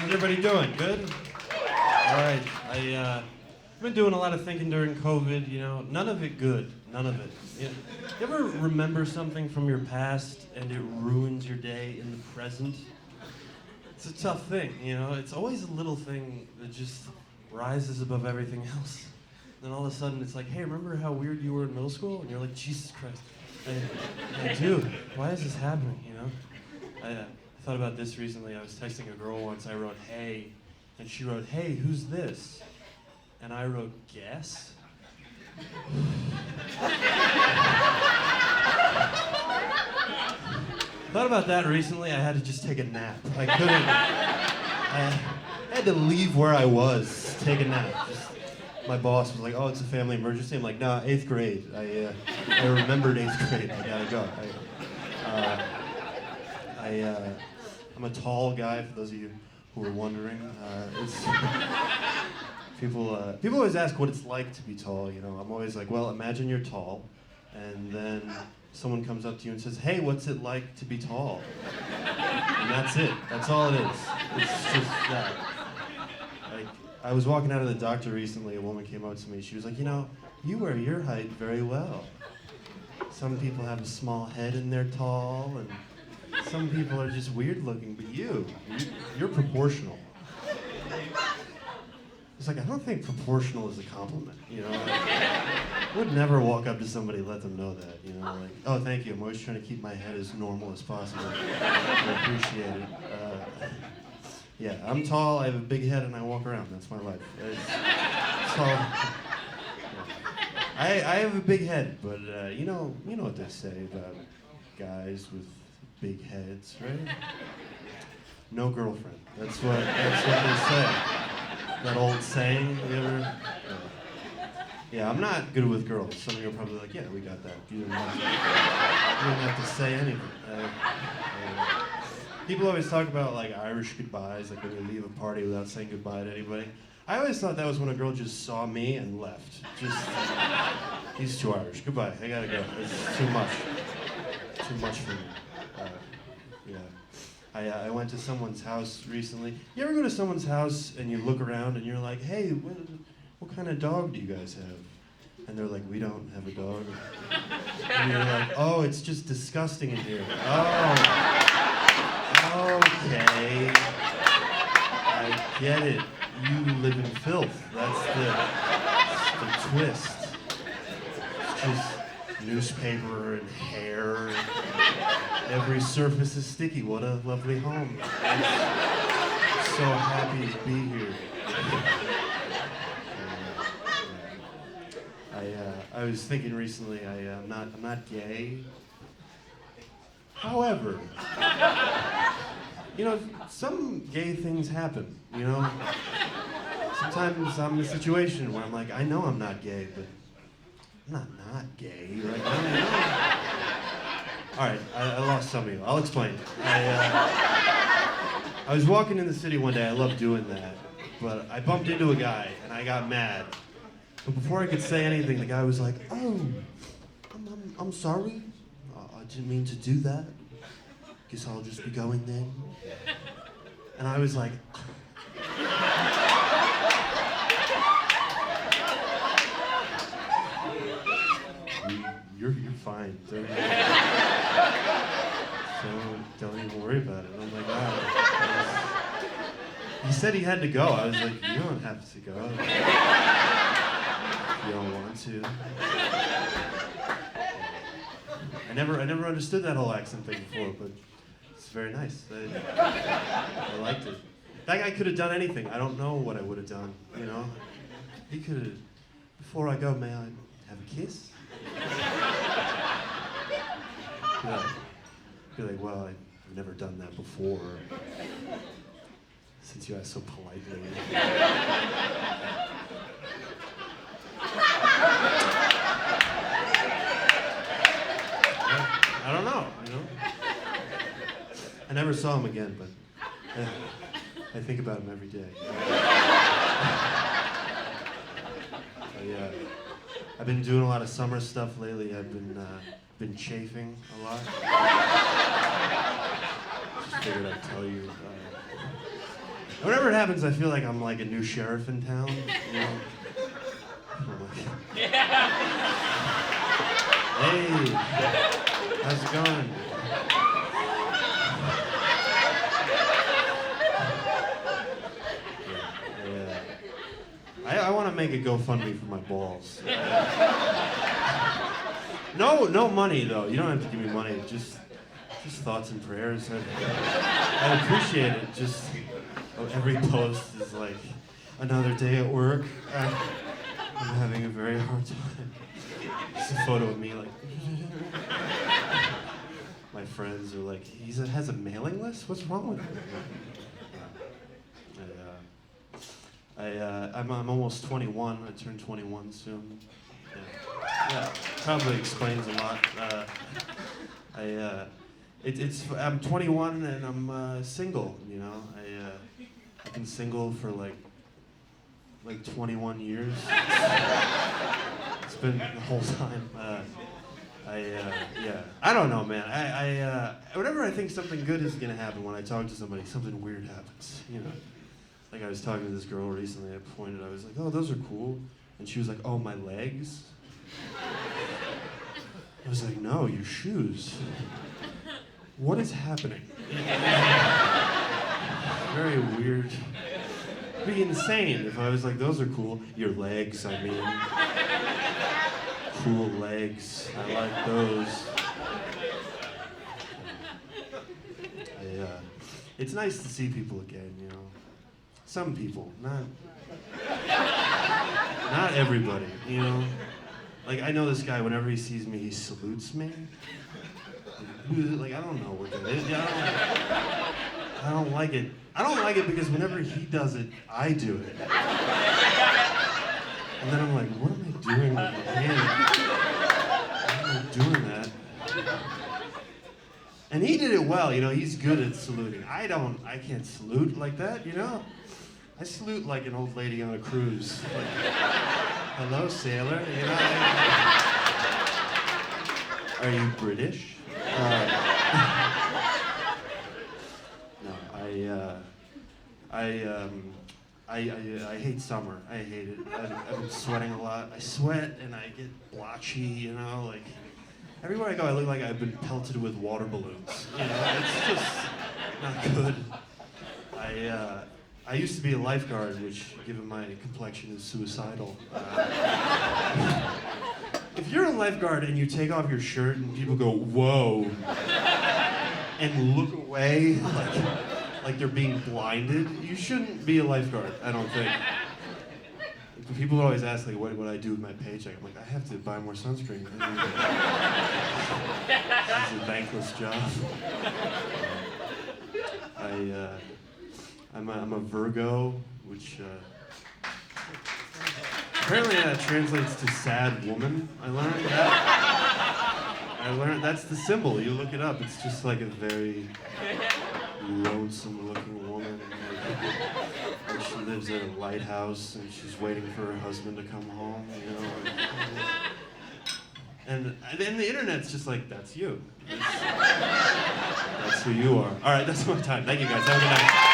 How's everybody doing? Good? All right. I've been doing a lot of thinking during COVID, you know. None of it good. None of it. You ever remember something from your past and it ruins your day in the present? It's a tough thing, you know. It's always a little thing that just rises above everything else. Then all of a sudden it's like, hey, remember how weird you were in middle school? And you're like, Jesus Christ. I do. Why is this happening, you know? I thought about this recently. I was texting a girl once. I wrote, hey, and she wrote, hey, who's this? And I wrote, guess? Thought about that recently. I had to just take a nap. I couldn't. I had to leave where I was, take a nap. My boss was like, oh, it's a family emergency. I'm like, nah, 8th grade. I remembered 8th grade. I gotta go. I'm a tall guy, for those of you who are wondering. People always ask what it's like to be tall, you know. I'm always like, well, imagine you're tall, and then someone comes up to you and says, hey, what's it like to be tall? And that's it. That's all it is. It's just that. Like, I was walking out of the doctor recently, a woman came up to me, she was like, you know, you wear your height very well. Some people have a small head and they're tall, and some people are just weird looking, but you're proportional. It's like, I don't think proportional is a compliment, you know? I would never walk up to somebody and let them know that, you know? Like, oh, thank you, I'm always trying to keep my head as normal as possible. I appreciate it. Yeah, I'm tall, I have a big head, and I walk around. That's my life. So, yeah. I have a big head, but you know what they say about guys with big heads, right? No girlfriend. That's what they say. That old saying, you ever? Yeah, I'm not good with girls. Some of you are probably like, yeah, we got that. You don't have to say anything. People always talk about like Irish goodbyes, like when you leave a party without saying goodbye to anybody. I always thought that was when a girl just saw me and left. Just, he's too Irish. Goodbye, I gotta go. It's too much. Too much for me. Yeah. I went to someone's house recently. You ever go to someone's house and you look around and you're like, hey, what kind of dog do you guys have? And they're like, we don't have a dog. And you're like, oh, it's just disgusting in here. Oh, okay. I get it. You live in filth. That's the twist. It's just newspaper and hair. And every surface is sticky. What a lovely home. I'm so happy to be here. I was thinking recently, I'm not gay. However, you know, some gay things happen, you know? Sometimes I'm in a situation where I'm like, I know I'm not gay, but I'm not gay right now. All right, I lost some of you. I'll explain. I was walking in the city one day. I love doing that. But I bumped into a guy, and I got mad. But before I could say anything, the guy was like, oh, I'm sorry. I didn't mean to do that. Guess I'll just be going then. And I was like, you're fine. Don't even worry about it. I'm like, wow. He said he had to go. I was like, you don't have to go. You don't want to. I never understood that whole accent thing before, but it's very nice. I liked it. That guy could have done anything. I don't know what I would have done, you know? He could have, before I go, may I have a kiss? Be like, well, I've never done that before. Since you asked so politely. I don't know, you know? I never saw him again, but I think about him every day. I've been doing a lot of summer stuff lately. I've been chafing a lot. Just figured I'd tell you. Whenever it happens, I feel like I'm like a new sheriff in town. You know? I'm like, hey, how's it going? I want to make a GoFundMe for my balls. No money though. You don't have to give me money. Just thoughts and prayers. I'd appreciate it. Just every post is like another day at work. I'm having a very hard time. It's a photo of me like. My friends are like, has a mailing list? What's wrong with him? I'm I'm almost 21. I turned 21 soon. Yeah, probably explains a lot. I'm 21 and I'm single. You know, I've been single for like 21 years. It's been the whole time. Yeah, I don't know, man. Whenever I think something good is gonna happen when I talk to somebody, something weird happens. You know. Like I was talking to this girl recently, I was like, oh, those are cool. And she was like, oh, my legs? I was like, no, your shoes. What is happening? Very weird. It'd be insane if I was like, those are cool. Your legs, I mean. Cool legs, I like those. It's nice to see people again, you know. Some people, not everybody, you know? Like, I know this guy, whenever he sees me, he salutes me. Like, I don't know what that is. I don't like it. I don't like it because whenever he does it, I do it. And then I'm like, what am I doing with my hand? Why am I doing that? And he did it well, you know, he's good at saluting. I can't salute like that, you know? I salute like an old lady on a cruise. Like, hello, sailor, you know? Are you British? No, I hate summer. I hate it. I've been sweating a lot. I sweat and I get blotchy, you know, like everywhere I go I look like I've been pelted with water balloons. You know, it's just not good. I used to be a lifeguard, which, given my complexion, is suicidal. If you're a lifeguard and you take off your shirt and people go, whoa, and look away like they're being blinded, you shouldn't be a lifeguard, I don't think. People always ask, like, what I do with my paycheck. I'm like, I have to buy more sunscreen. It's a thankless job. I'm a Virgo, which apparently that translates to sad woman. I learned that's the symbol. You look it up. It's just like a very lonesome looking woman. And she lives in a lighthouse and she's waiting for her husband to come home, you know. And the internet's just like, that's you. That's who you are. All right, that's my time. Thank you guys. Have a good night.